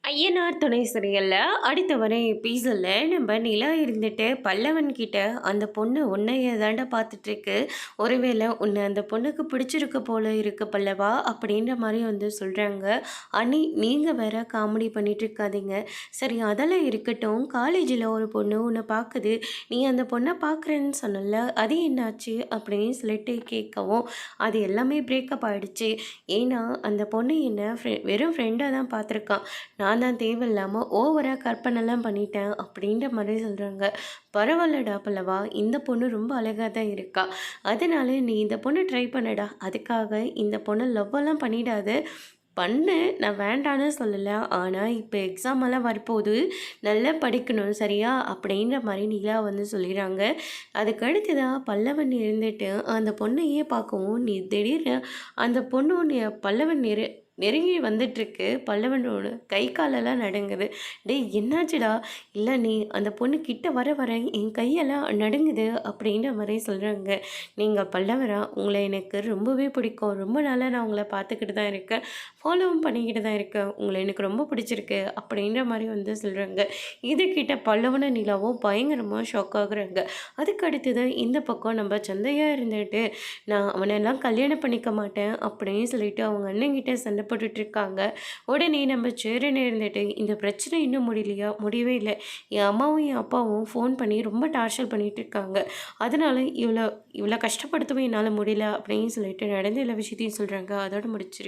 ஐயனார் துணை சிறையல்ல அடுத்த வர எபிசோடில் நம்ம நிலா இருந்துட்டு பல்லவன் கிட்ட அந்த பொண்ணு உன்னைய தாண்டா பார்த்துட்டு இருக்கு. ஒருவேளை உன்னை அந்த பொண்ணுக்கு பிடிச்சிருக்க போல இருக்கு பல்லவா அப்படின்ற மாதிரி வந்து சொல்கிறாங்க. அனி நீங்கள் வேற காமெடி பண்ணிட்டு இருக்காதீங்க. சரி அதெல்லாம் இருக்கட்டும், காலேஜில் ஒரு பொண்ணு உன்னை பார்க்குது, நீ அந்த பொண்ணை பார்க்குறேன்னு சொன்னல, அது என்னாச்சு அப்படின்னு சொல்லிட்டு கேட்கவும், அது எல்லாமே பிரேக்கப் ஆகிடுச்சு. ஏன்னா அந்த பொண்ணு என்ன வெறும் ஃப்ரெண்டாக தான் பார்த்துருக்கான். நான் தான் தேவையில்லாமல் ஓவராக கற்பனைலாம் பண்ணிட்டேன் அப்படின்ற மாதிரி சொல்கிறாங்க. பரவாயில்லடா பல்லவா, இந்த பொண்ணு ரொம்ப அழகாக தான் இருக்கா, அதனால நீ இந்த பொண்ணை ட்ரை பண்ணடா. அதுக்காக இந்த பொண்ணை லவ்வெல்லாம் பண்ணிடாது. பண்ணு, நான் வேண்டான்னு சொல்லலை. ஆனால் இப்போ எக்ஸாம் எல்லாம் வரப்போது, நல்லா படிக்கணும் சரியா அப்படின்ற மாதிரி நிலா வந்து சொல்லிடுறாங்க. அதுக்கடுத்து தான் பல்லவன் இருந்துட்டு அந்த பொண்ணையே பார்க்கவும், நீ திடீர்னு அந்த பொண்ணு பல்லவன் நெருங்கி வந்துட்டுருக்கு. பல்லவனோட கை காலெல்லாம் நடுங்குது. டேய் என்னாச்சுடா? இல்லை நீ அந்த பொண்ணு கிட்ட வர வர என் கையெல்லாம் நடுங்குது அப்படின்ற மாதிரி சொல்கிறாங்க. நீங்கள் பல்லவரா, உங்களை எனக்கு ரொம்பவே பிடிக்கும். ரொம்ப நாளாக நான் உங்களை பார்த்துக்கிட்டு தான் இருக்கேன், ஃபாலோவும் பண்ணிக்கிட்டு தான் இருக்கேன். உங்களை எனக்கு ரொம்ப பிடிச்சிருக்கு அப்படின்ற மாதிரி வந்து சொல்கிறாங்க. இதுக்கிட்ட பல்லவன நிலாவும் பயங்கரமாக ஷாக் ஆகுறாங்க. அதுக்கு அடுத்தது இந்த பக்கம் நம்ம சந்தையாக இருந்துட்டு, நான் அவனெல்லாம் கல்யாணம் பண்ணிக்க மாட்டேன் அப்படின்னு சொல்லிட்டு அவங்க அண்ணங்கிட்ட சண்டை போட்டுட்ருக்காங்க. உடனே நம்ம சேரனே இருந்துட்டு, இந்த பிரச்சனை இன்னும் முடியலையா? முடியவே இல்லை. என் அம்மாவும் என் அப்பாவும் ஃபோன் பண்ணி ரொம்ப டார்ச்சர் பண்ணிகிட்டு இருக்காங்க. அதனால இவ்வளோ இவ்வளோ கஷ்டப்படுத்தவும் என்னால் முடியல அப்படின்னு சொல்லிட்டு நடந்த எல்லா விஷயத்தையும் சொல்கிறாங்க. அதோடு முடிச்சிருக்கு.